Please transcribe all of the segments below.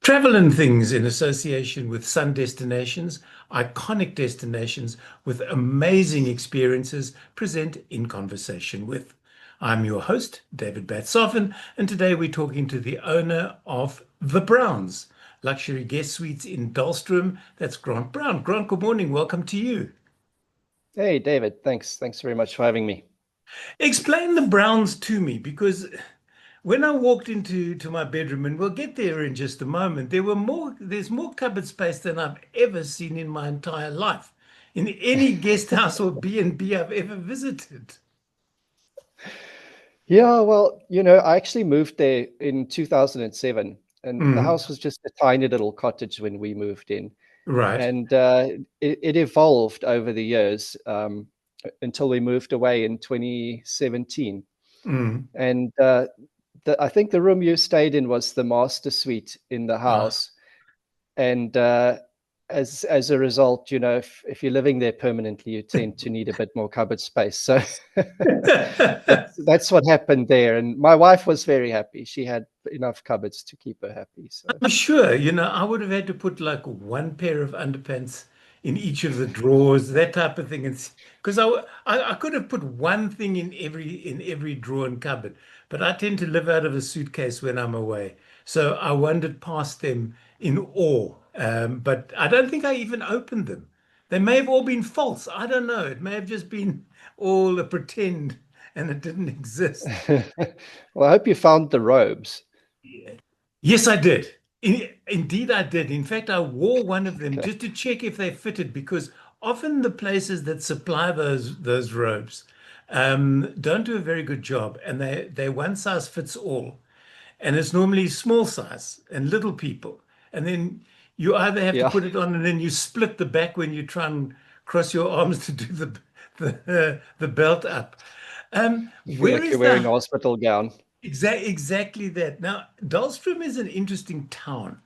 Travel and Things in association with Sun Destinations, iconic destinations with amazing experiences, present In Conversation with. I'm your host, David Batsoffen, and today we're talking to the owner of The Browns, luxury guest suites in Dullstroom. That's Grant Brown. Grant, good morning. Welcome to you. Hey, David. Thanks very much for having me. Explain the Browns to me because when I walked into my bedroom, and we'll get there in just a moment, there's more cupboard space than I've ever seen in my entire life in any guest house or B&B I've ever visited. Yeah, well, I actually moved there in 2007, and the Mm, house was just a tiny little cottage when we moved in. right. And it evolved over the years until we moved away in 2017. Mm, And I think the room you stayed in was the master suite in the ah. house. And as a result, if you're living there permanently, you tend to need a bit more cupboard space. So that's what happened there. And my wife was very happy. She had enough cupboards to keep her happy. So I'm sure, I would have had to put like one pair of underpants in each of the drawers, that type of thing. And because I could have put one thing in every drawer and cupboard, but I tend to live out of a suitcase when I'm away. So I wandered past them in awe. But I don't think I even opened them. They may have all been false. I don't know. It may have just been all a pretend and it didn't exist. well, I hope you found the robes. Yes, I did. Indeed, I did. In fact, I wore one of them Okay. just to check if they fitted, because often the places that supply those robes don't do a very good job, and they one size fits all, and it's normally small size and little people, and then you either have to Yeah. put it on and then you split the back when you try and cross your arms to do the belt up. You feel Where like you're is wearing the a hospital gown. Exactly that. Now, Dullstroom is an interesting town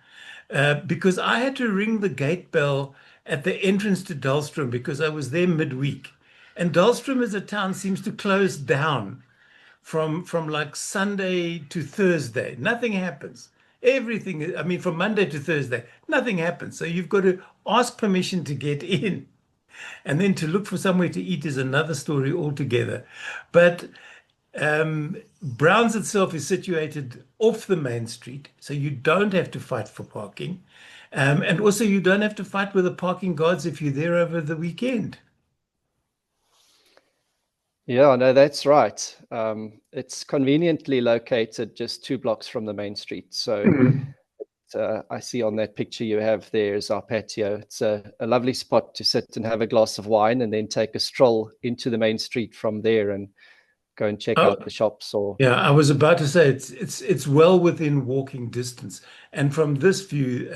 because I had to ring the gate bell at the entrance to Dullstroom because I was there midweek. And Dullstroom as a town seems to close down from like Sunday to Thursday. Nothing happens. I mean, from Monday to Thursday, nothing happens. So you've got to ask permission to get in. And then to look for somewhere to eat is another story altogether. But Browns itself is situated off the main street, so you don't have to fight for parking. And also, you don't have to fight with the parking guards if you're there over the weekend. Yeah, no, that's right. It's conveniently located just 2 blocks from the main street. So Mm. I see on that picture you have there is our patio. It's a lovely spot to sit and have a glass of wine and then take a stroll into the main street from there and go and check Oh, out the shops or yeah, I was about to say it's well within walking distance. And from this view,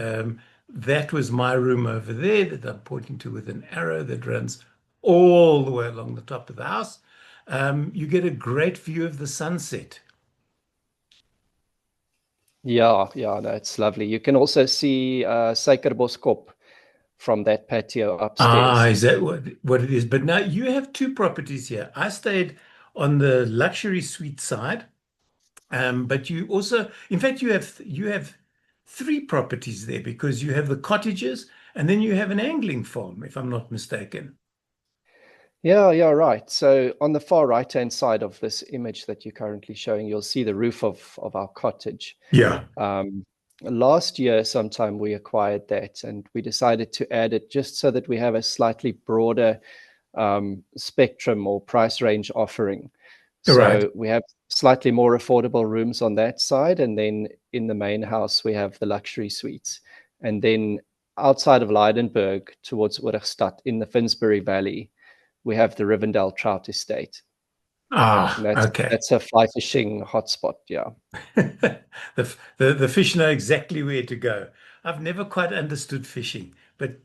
that was my room over there that I'm pointing to with an arrow that runs all the way along the top of the house. You get a great view of the sunset. yeah, no, it's lovely. You can also see Suikerboskop from that patio Ah, upstairs. is that what it is? But now you have two properties here. I stayed on the luxury suite side, but you also, in fact, you have three properties there because you have the cottages and then you have an angling farm, if I'm not mistaken. Yeah, right. So on the far right-hand side of this image that you're currently showing, you'll see the roof of our cottage. Yeah. Um, Last year, sometime we acquired that, and we decided to add it just so that we have a slightly broader spectrum or price range offering. Right. So we have slightly more affordable rooms on that side, and then in the main house we have the luxury suites, and then outside of Leidenburg towards Oorigstad in the Finsbury Valley we have the Rivendell Trout Estate, and Ah, that's okay. that's a fly fishing hotspot. Yeah, The fish know exactly where to go. I've never quite understood fishing, but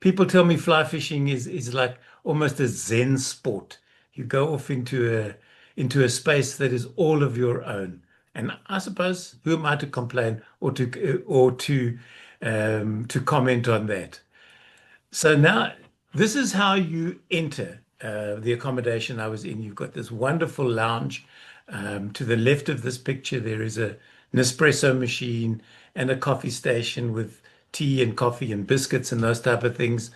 people tell me fly fishing is like almost a Zen sport. You go off into a space that is all of your own. And I suppose who am I to complain or to comment on that? So now this is how you enter the accommodation I was in. You've got this wonderful lounge. To the left of this picture, there is Nespresso machine and a coffee station with tea and coffee and biscuits and those type of things.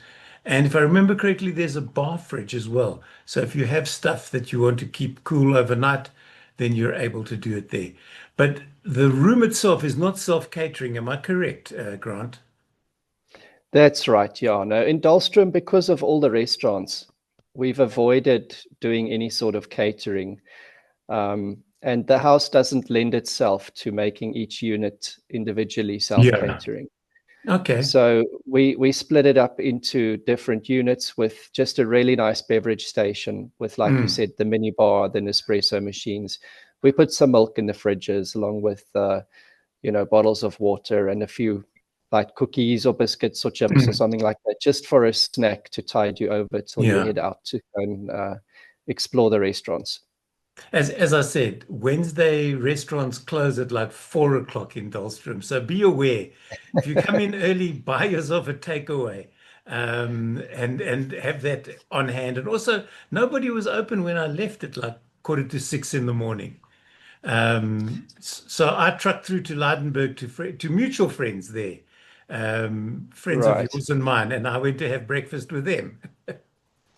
And if I remember correctly, there's a bar fridge as well. So if you have stuff that you want to keep cool overnight, then you're able to do it there. But the room itself is not self-catering. Am I correct, Grant? That's right. Yeah. No, in Dullstroom, because of all the restaurants, we've avoided doing any sort of catering. And the house doesn't lend itself to making each unit individually Yeah. self-catering. Okay. So we split it up into different units with just a really nice beverage station with, like you Mm. said, the mini bar, the Nespresso machines. We put some milk in the fridges along with bottles of water and a few like cookies or biscuits or chips or Mm. something like that, just for a snack to tide you over till you Yeah. head out to go and explore the restaurants. As I said, Wednesday restaurants close at like 4 o'clock in Dullstroom. So be aware. If you come in early, buy yourself a takeaway, and have that on hand. And also, nobody was open when I left at like 5:45 in the morning. So I trucked through to Leidenburg to mutual friends there, friends of Right. yours and mine, and I went to have breakfast with them.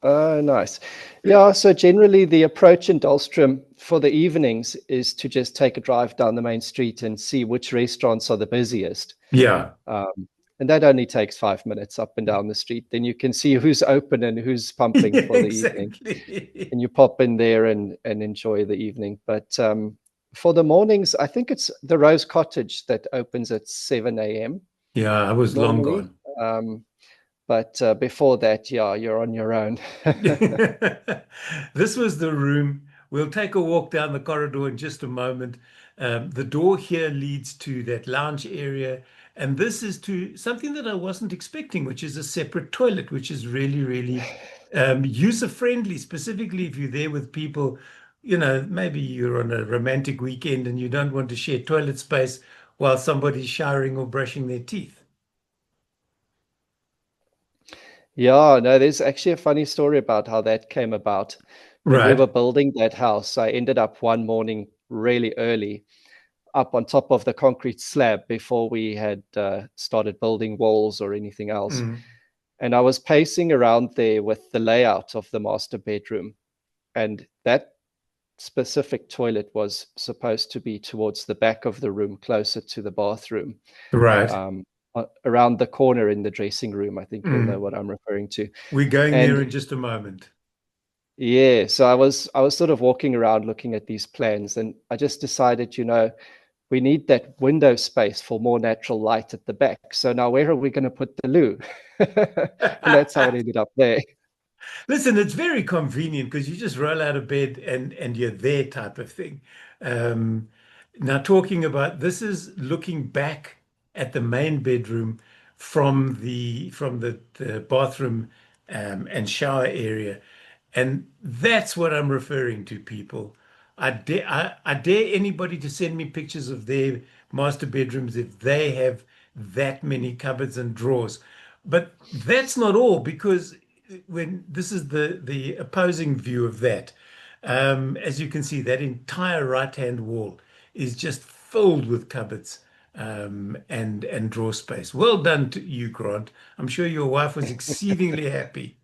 Oh, nice. Yeah, so generally the approach in Dullstroom for the evenings is to just take a drive down the main street and see which restaurants are the busiest. Yeah, Um, and that only takes 5 minutes up and down the street. Then you can see who's open and who's pumping yeah, for the evening. exactly. And you pop in there and enjoy the evening. But for the mornings, I think it's the Rose Cottage that opens at 7 a.m. Yeah, I was long normally. gone. But before that, yeah, you're on your own. This was the room. We'll take a walk down the corridor in just a moment. The door here leads to that lounge area, and this is to something that I wasn't expecting, which is a separate toilet, which is really, really user-friendly, specifically if you're there with people, maybe you're on a romantic weekend and you don't want to share toilet space while somebody's showering or brushing their teeth. Yeah, no, there's actually a funny story about how that came about. When we were Right. building that house, I ended up one morning really early up on top of the concrete slab before we had started building walls or anything else. Mm. And I was pacing around there with the layout of the master bedroom. And that specific toilet was supposed to be towards the back of the room, closer to the bathroom, Right. um, around the corner in the dressing room. I think you'll know Mm. what I'm referring to. We're going there And in just a moment. yeah, so I was sort of walking around looking at these plans, and I just decided, we need that window space for more natural light at the back. So now where are we going to put the loo? And that's how it ended up there. Listen, it's very convenient because you just roll out of bed and you're there type of thing. Um, Now talking about this is looking back at the main bedroom from the bathroom and shower area. And that's what I'm referring to, people. I dare anybody to send me pictures of their master bedrooms if they have that many cupboards and drawers. But that's not all, because when this is the opposing view of that, as you can see, that entire right-hand wall is just filled with cupboards and drawer space. Well done to you, Grant. I'm sure your wife was exceedingly happy.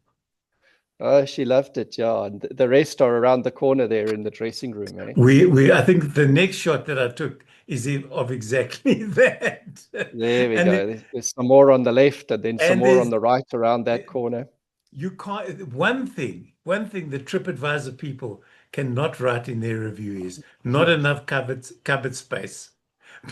Oh, she loved it, yeah. And the rest are around the corner there in the dressing room, eh? I think the next shot that I took is of exactly that. There we And go. There's some more on the left and then some and more on there's the right around that corner. you can't one thing the TripAdvisor people cannot write in their review is not enough cupboard space.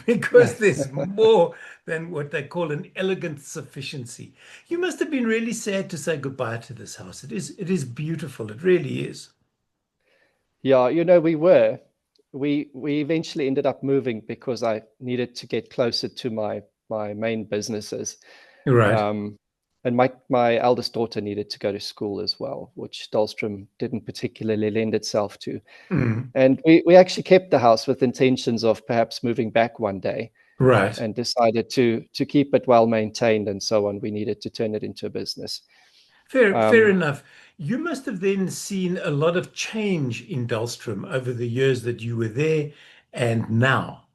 Because there's more than what they call an elegant sufficiency. You must have been really sad to say goodbye to this house. It is beautiful. It really is. Yeah, we eventually ended up moving because I needed to get closer to my main businesses. Right. Um, and my eldest daughter needed to go to school as well, which Dahlstrom didn't particularly lend itself to. Mm. And we actually kept the house with intentions of perhaps moving back one day Right. and decided to keep it well maintained and so on. We needed to turn it into a business. Fair Um, enough. You must have then seen a lot of change in Dullstroom over the years that you were there and now.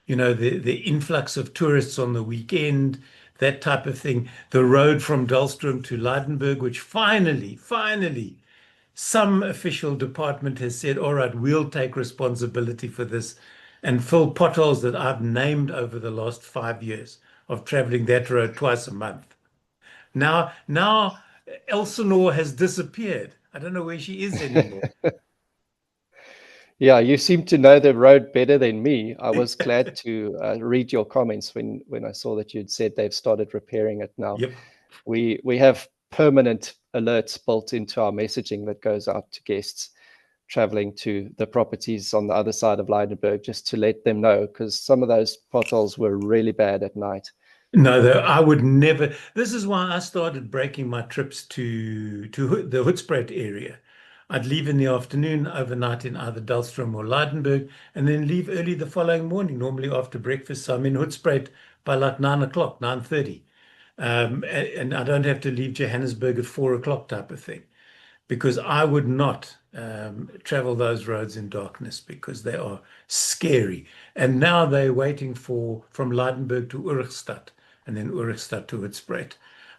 the influx of tourists on the weekend, that type of thing. The road from Dullstroom to Leidenburg, which finally, some official department has said, all right, we'll take responsibility for this and fill potholes that I've named over the last 5 years of traveling that road twice a month. Now Elsinore has disappeared. I don't know where she is anymore. Yeah, you seem to know the road better than me. I was glad to read your comments when I saw that you'd said they've started repairing it now. Yep. We have permanent alerts built into our messaging that goes out to guests traveling to the properties on the other side of Leidenburg just to let them know, because some of those potholes were really bad at night. No, I would never. This is why I started breaking my trips to the Hoedspruit area. I'd leave in the afternoon, overnight in either Dullstroom or Leidenburg, and then leave early the following morning, normally after breakfast. So I'm in Hoedspruit by like 9 o'clock, 9:30. And I don't have to leave Johannesburg at 4 o'clock type of thing because I would not travel those roads in darkness because they are scary. And now they're waiting for from Leidenburg to Urigstad and then Urigstad to Hoedspruit.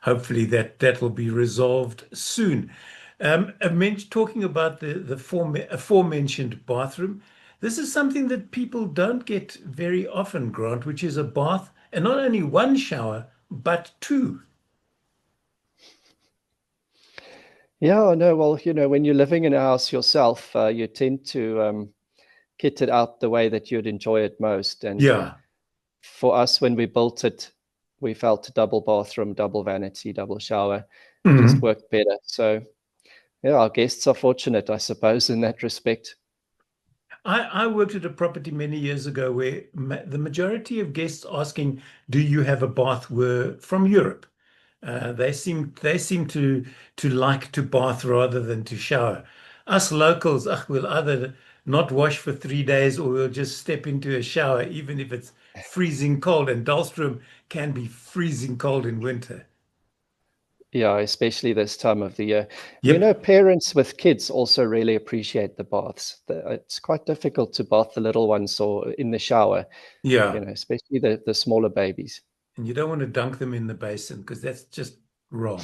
Hopefully that will be resolved soon. Talking about the aforementioned bathroom, this is something that people don't get very often, Grant, which is a bath and not only one shower, but two. Yeah, no, well, when you're living in a house yourself, you tend to kit it out the way that you'd enjoy it most. And Yeah. for us, when we built it, we felt a double bathroom, double vanity, double shower just Mhm. worked better. So, yeah, our guests are fortunate, I suppose, in that respect. I worked at a property many years ago where the majority of guests asking, "Do you have a bath?" were from Europe. They seem to like to bath rather than to shower. Us locals, we'll either not wash for 3 days or we'll just step into a shower, even if it's freezing cold. And Dullstroom can be freezing cold in winter. Yeah, especially this time of the year. Yep. Parents with kids also really appreciate the baths. It's quite difficult to bath the little ones or in the shower, Yeah. especially the smaller babies. And you don't want to dunk them in the basin because that's just wrong.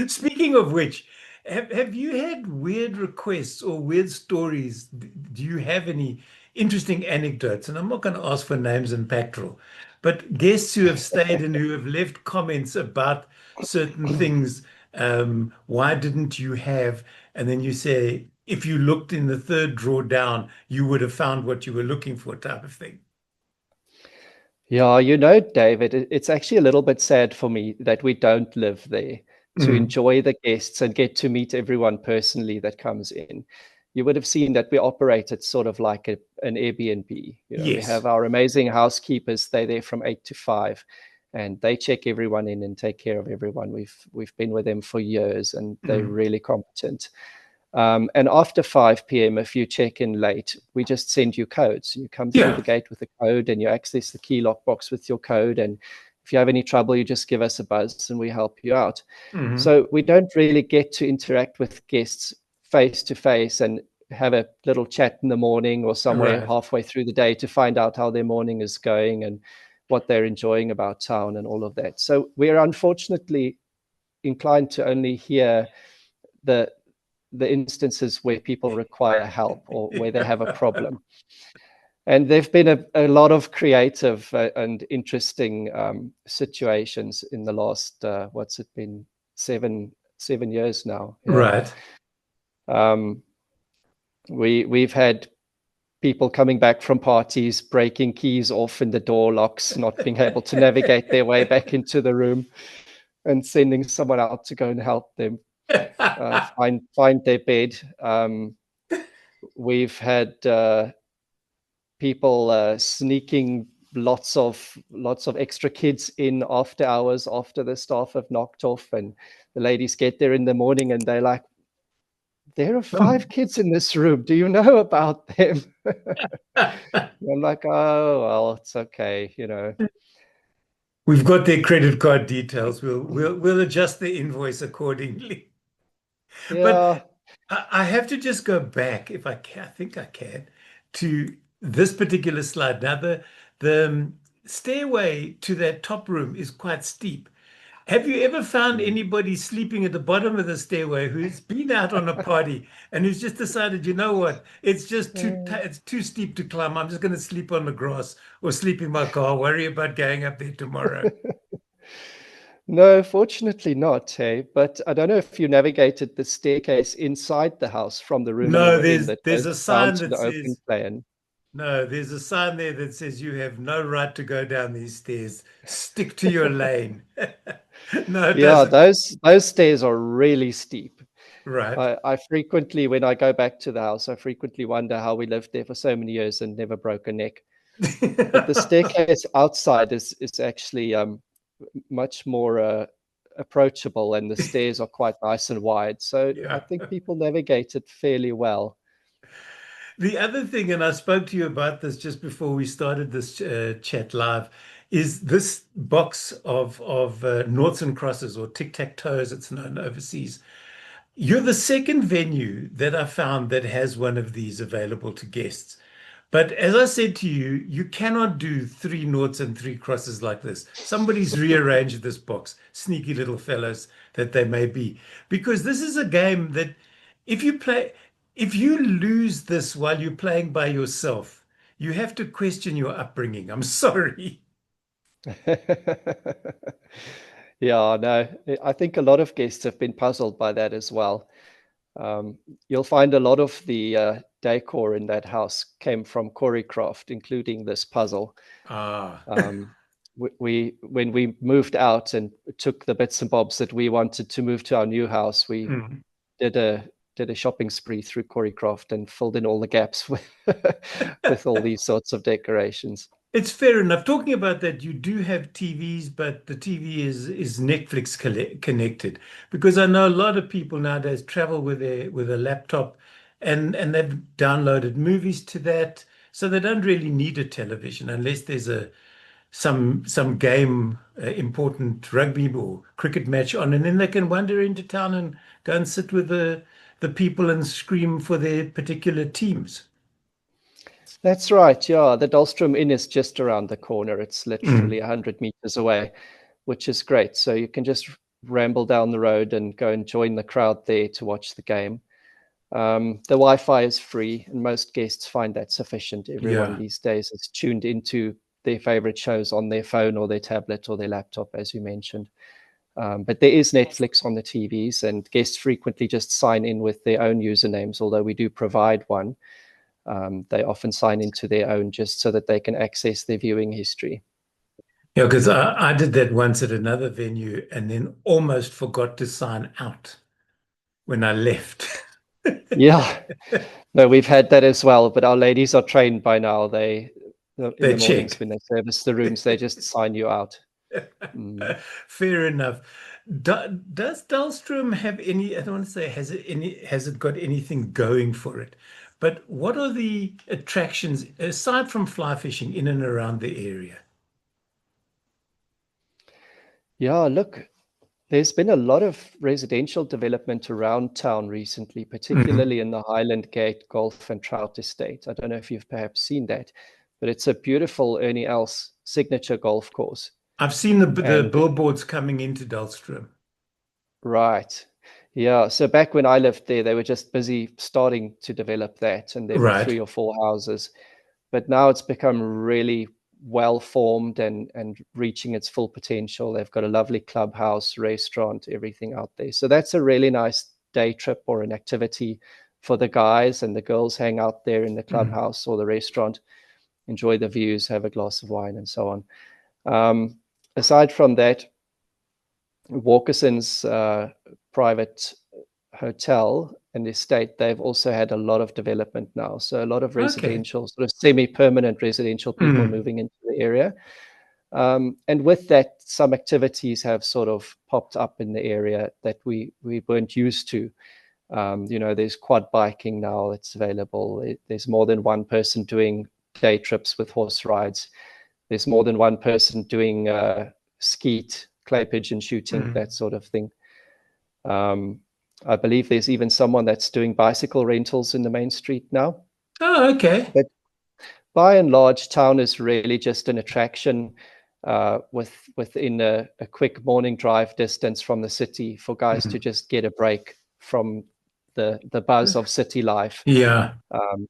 Speaking of which, have you had weird requests or weird stories? Do you have any interesting anecdotes? And I'm not going to ask for names and pactoral, but guests who have stayed and who have left comments about certain things. Why didn't you have? And then you say, if you looked in the third drawer down, you would have found what you were looking for, type of thing. Yeah, David, it's actually a little bit sad for me that we don't live there to Mm. enjoy the guests and get to meet everyone personally that comes in. You would have seen that we operate it sort of like an Airbnb. We Yes. have our amazing housekeepers. They're there from 8 to 5, and they check everyone in and take care of everyone. We've been with them for years, and they're Mm. really competent. And after 5 p.m., if you check in late, we just send you codes. You come through the Yeah. gate with a code and you access the key lockbox with your code. And if you have any trouble, you just give us a buzz and we help you out. Hmm. So we don't really get to interact with guests face to face and have a little chat in the morning or somewhere Right. halfway through the day to find out how their morning is going and what they're enjoying about town and all of that. So we're unfortunately inclined to only hear the the instances where people require help or where they have a problem. And there've been a lot of creative and interesting situations in the last what's it been 7 years now. Yeah, Right. um, we've had people coming back from parties, breaking keys off in the door locks, not being able to navigate their way back into the room, and sending someone out to go and help them find their bed. We've had people sneaking lots of extra kids in after hours after the staff have knocked off, and the ladies get there in the morning and they're like, there are 5 kids in this room, do you know about them? I'm like, oh well, it's okay. We've got their credit card details. We'll adjust the invoice accordingly. But Yeah. I have to just go back, if I can, I think I can, to this particular slide. Now, the stairway to that top room is quite steep. Have you ever found Mm. anybody sleeping at the bottom of the stairway who's been out on a party and who's just decided, you know what, it's just it's too steep to climb. I'm just going to sleep on the grass or sleep in my car, worry about going up there tomorrow. No, fortunately not, hey. But I don't know if you navigated the staircase inside the house from the room you No, were in there's that there's goes a down sign to that the open says plan. no, there's a sign there that says you have no right to go down these stairs. Stick to your lane. No, it Yeah, doesn't. those stairs are really steep. Right. I frequently, when I go back to the house, I frequently wonder how we lived there for so many years and never broke a neck. But the staircase outside is actually much more approachable, and the stairs are quite nice and wide. So I Yeah. think people navigate it fairly well. The other thing, and I spoke to you about this just before we started this chat live, is this box of noughts and crosses or tic-tac-toes, it's known overseas. You're the second venue that I found that has one of these available to guests. But as I said to you, you cannot do three noughts and three crosses like this. Somebody's rearranged this box, sneaky little fellows that they may be. Because this is a game that if you play, if you lose this while you're playing by yourself, you have to question your upbringing. I'm sorry. Yeah, no, I think a lot of guests have been puzzled by that as well. Um, you'll find a lot of the decor in that house came from Choreocraft, including this puzzle. Ah. Um, when we moved out and took the bits and bobs that we wanted to move to our new house, we Mm. did a shopping spree through Choreocraft and filled in all the gaps with with all these sorts of decorations. It's fair enough. Talking about that, you do have TVs, but the TV is Netflix connected because I know a lot of people nowadays travel with a laptop and they've downloaded movies to that, so they don't really need a television unless there's a some game important rugby or cricket match on, and then they can wander into town and go and sit with the people and scream for their particular teams. That's right. Yeah, the Dullstroom Inn is just around the corner. It's Mm. literally 100 meters away, which is great. So you can just ramble down the road and go and join the crowd there to watch the game. The Wi-Fi is free, and most guests find that sufficient. Everyone Yeah. these days is tuned into their favorite shows on their phone or their tablet or their laptop, as you mentioned. But there is Netflix on the TVs, and guests frequently just sign in with their own usernames, although we do provide one. They often sign into their own just so that they can access their viewing history. Yeah, because I did that once at another venue and then almost forgot to sign out when I left. Yeah, no, we've had that as well, but our ladies are trained by now. They in They the mornings check. when they service the rooms, they just sign you out. Mm. Fair enough. Does Dullstroom have any, I don't want to say has it got anything going for it? But what are the attractions aside from fly fishing in and around the area? Yeah, look, there's been a lot of residential development around town recently, Mhm. particularly in the Highland Gate Golf and Trout Estate. I don't know if you've perhaps seen that, but it's a beautiful Ernie Els signature golf course. I've seen the And billboards coming into Dullstroom. right. Yeah. So back when I lived there, they were just busy starting to develop that, and there were Right. 3 or 4 houses. But now it's become really well formed and reaching its full potential. They've got a lovely clubhouse, restaurant, everything out there. So that's a really nice day trip or an activity for the guys, and the girls hang out there in the Mm. clubhouse or the restaurant, enjoy the views, have a glass of wine, and so on. Um, Aside from that, Walkerson's private hotel and estate, they've also had a lot of development now. So a lot of Okay. residential, sort of semi-permanent residential people Mm. moving into the area. And with that, some activities have sort of popped up in the area that we weren't used to. There's quad biking now that's available. There's more than one person doing day trips with horse rides. There's more than one person doing skeet, clay pigeon shooting, that Mm. sort of thing. Um, I believe there's even someone that's doing bicycle rentals in the main street now. Oh, okay. But by and large, town is really just an attraction within a quick morning drive distance from the city for guys to Mm. just get a break from the buzz of city life. Yeah, Um,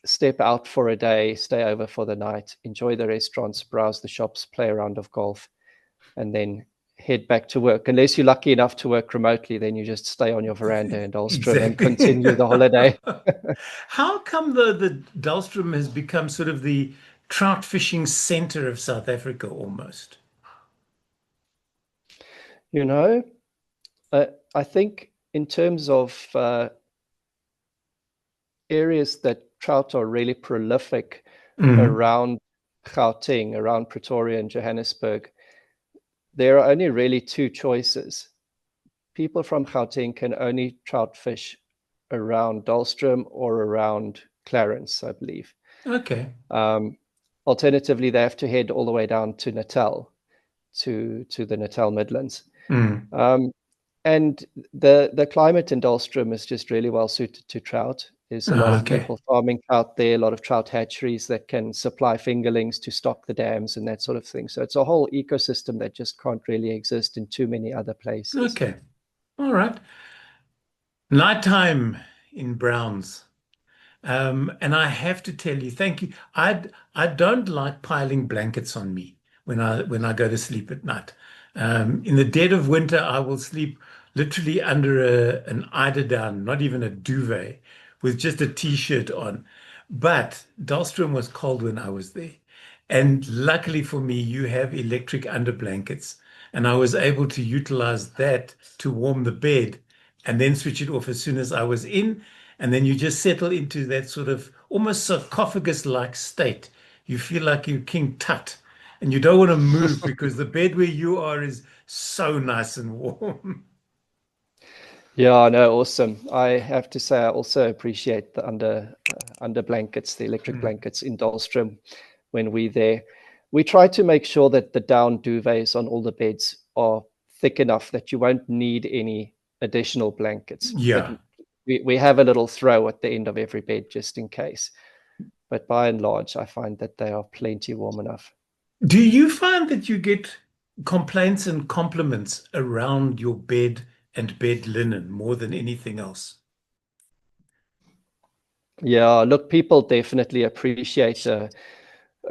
Step out for a day, stay over for the night, enjoy the restaurants, browse the shops, play a round of golf, and then head back to work. Unless you're lucky enough to work remotely, then you just stay on your veranda in Dullstroom and exactly. continue the holiday. How come the Dullstroom has become sort of the trout fishing center of South Africa almost? You know, I think in terms of areas that trout are really prolific Mm. around Gauteng, around Pretoria and Johannesburg, there are only really two choices. People from Gauteng can only trout fish around Dullstroom or around Clarence, I believe. Okay. Um, Alternatively, they have to head all the way down to Natal, to the Natal Midlands. Mm. Um, and the climate in Dullstroom is just really well suited to trout. There's a lot Ah, of okay. people farming out there, a lot of trout hatcheries that can supply fingerlings to stock the dams and that sort of thing. So it's a whole ecosystem that just can't really exist in too many other places. Okay. All right. Nighttime in Browns. And I have to tell you, thank you. I don't like piling blankets on me when I go to sleep at night. In the dead of winter, I will sleep literally under an eiderdown, not even a duvet, with just a t-shirt on. But Dahlstrom was cold when I was there. And luckily for me, you have electric underblankets. And I was able to utilize that to warm the bed and then switch it off as soon as I was in. And then you just settle into that sort of almost sarcophagus-like state. You feel like you're King Tut and you don't want to move because the bed where you are is so nice and warm. Yeah, no, awesome. I have to say, I also appreciate the under blankets, the electric Mm. blankets in Dullstroom when we're there. We try to make sure that the down duvets on all the beds are thick enough that you won't need any additional blankets. But Yeah. we have a little throw at the end of every bed just in case. But by and large, I find that they are plenty warm enough. Do you find that you get complaints and compliments around your bed and bed linen more than anything else? Yeah, look, people definitely appreciate a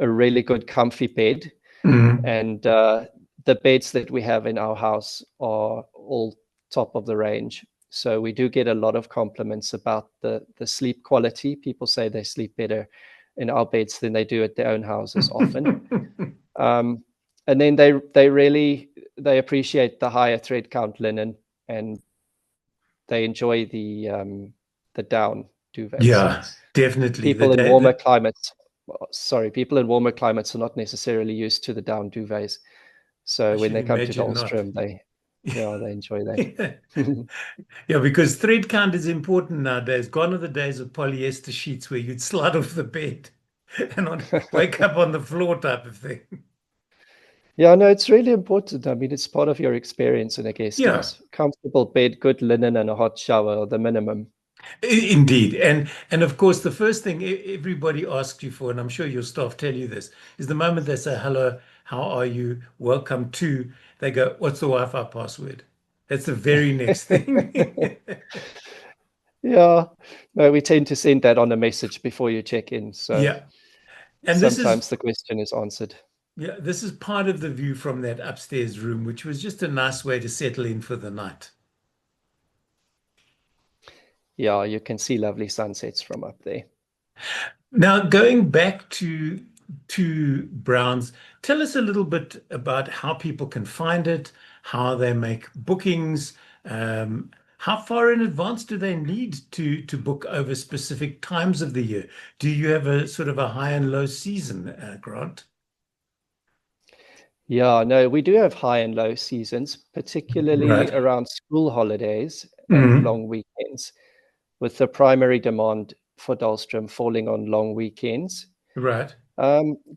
really good comfy bed. Mm. And the beds that we have in our house are all top of the range. So we do get a lot of compliments about the sleep quality. People say they sleep better in our beds than they do at their own houses often. Um, and then they really they appreciate the higher thread count linen, and they enjoy the down duvets. Yeah, definitely. The People in day warmer that climates, sorry, people in warmer climates are not necessarily used to the down duvets. I So when should they come to imagine not. Dullstroom, they enjoy that. Yeah, because thread count is important nowadays. Gone are the days of polyester sheets where you'd slide off the bed and not wake up on the floor type of thing. Yeah, no, it's really important. I mean, it's part of your experience in a guest Yeah, house. Comfortable bed, good linen, and a hot shower are the minimum. indeed. And of course, the first thing everybody asks you for, and I'm sure your staff tell you this, is the moment they say, "Hello, how are you? Welcome to," they go, "What's the Wi-Fi password?" That's the very next thing. Yeah, no, we tend to send that on a message before you check in. So Yeah. And this is sometimes the question is answered. Yeah, this is part of the view from that upstairs room, which was just a nice way to settle in for the night. Yeah, you can see lovely sunsets from up there. Now, going back to Browns, tell us a little bit about how people can find it, how they make bookings, how far in advance do they need to book over specific times of the year? Do you have a sort of a high and low season, Grant? Yeah, no, we do have high and low seasons, particularly Right. around school holidays and Mhm. long weekends, with the primary demand for Dullstroom falling on long weekends. Right.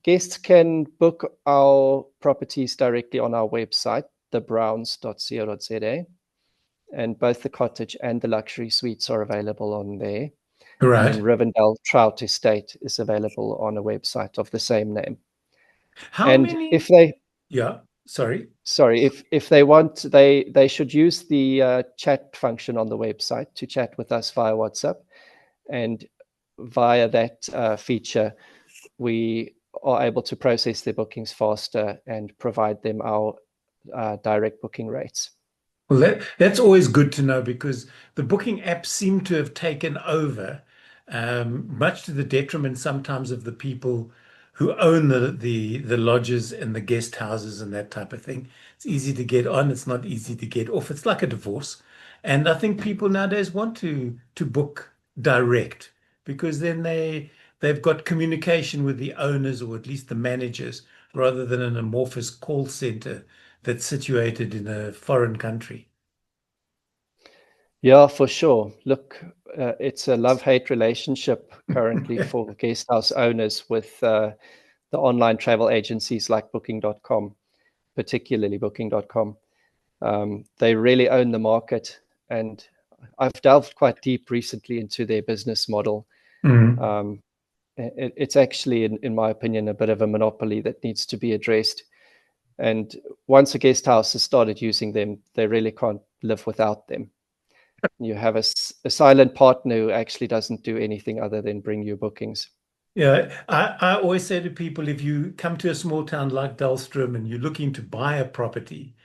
Guests can book our properties directly on our website, thebrowns.co.za, and both the cottage and the luxury suites are available on there. And then Right. Rivendell Trout Estate is available on a website of the same name. How And if many? they, Yeah, sorry. sorry, if they want, they should use the chat function on the website to chat with us via WhatsApp. And via that feature, we are able to process their bookings faster and provide them our direct booking rates. Well, that's always good to know because the booking apps seem to have taken over, much to the detriment sometimes of the people who own the lodges and the guest houses and that type of thing. It's easy to get on, it's not easy to get off. It's like a divorce. And I think people nowadays want to book direct because then they've got communication with the owners or at least the managers rather than an amorphous call center that's situated in a foreign country. Yeah, for sure. Look, it's a love-hate relationship currently for guest house owners with the online travel agencies like booking.com, particularly booking.com. They really own the market, and I've delved quite deep recently into their business model. Mm. Um, it's actually, in my opinion, a bit of a monopoly that needs to be addressed. And once a guest house has started using them, they really can't live without them. You have a silent partner who actually doesn't do anything other than bring you bookings. Yeah, I always say to people, if you come to a small town like Dullstroom and you're looking to buy a property,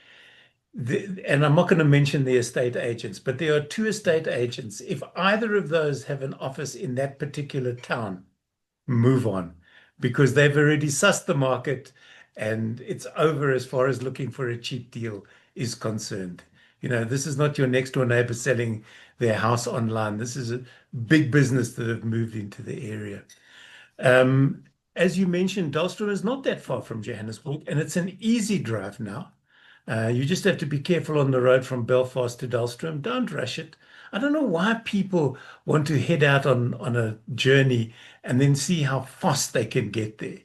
and I'm not going to mention the estate agents, but there are two estate agents. If either of those have an office in that particular town, move on because they've already sussed the market and it's over as far as looking for a cheap deal is concerned. This is not your next door neighbor selling their house online. This is a big business that have moved into the area. Um, as you mentioned, Dullstroom is not that far from Johannesburg, and it's an easy drive now. You just have to be careful on the road from Belfast to Dullstroom. Don't rush it. I don't know why people want to head out on a journey and then see how fast they can get there.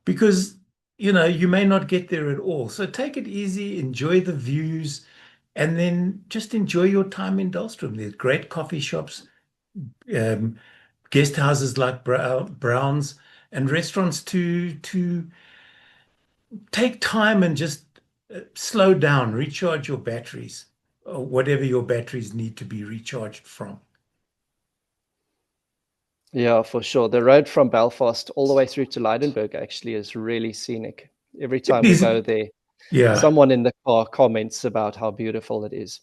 Because, you may not get there at all. So take it easy, enjoy the views, and then just enjoy your time in Dullstroom. There's great coffee shops, um, guest houses like Brown's, and restaurants to take time and just slow down, recharge your batteries, or whatever your batteries need to be recharged from. Yeah, for sure. The road from Belfast all the way through to Leidenburg actually is really scenic. Every It time we is, go there, yeah, someone in the car comments about how beautiful it is.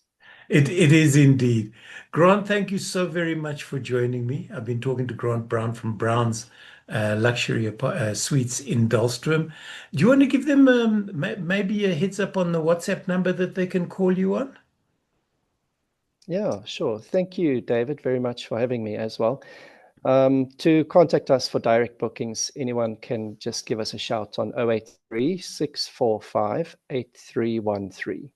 it is indeed. Grant, thank you so very much for joining me. I've been talking to Grant Brown from Brown's luxury suites in Dullstroom. Do you want to give them maybe a heads up on the WhatsApp number that they can call you on? Yeah, sure. Thank you, David, very much for having me as well. To contact us for direct bookings, anyone can just give us a shout on 083 645 8313.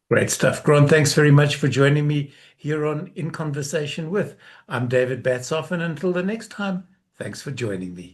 Great stuff. Grant, thanks very much for joining me here on In Conversation With. I'm David Batsoff, and until the next time, thanks for joining me.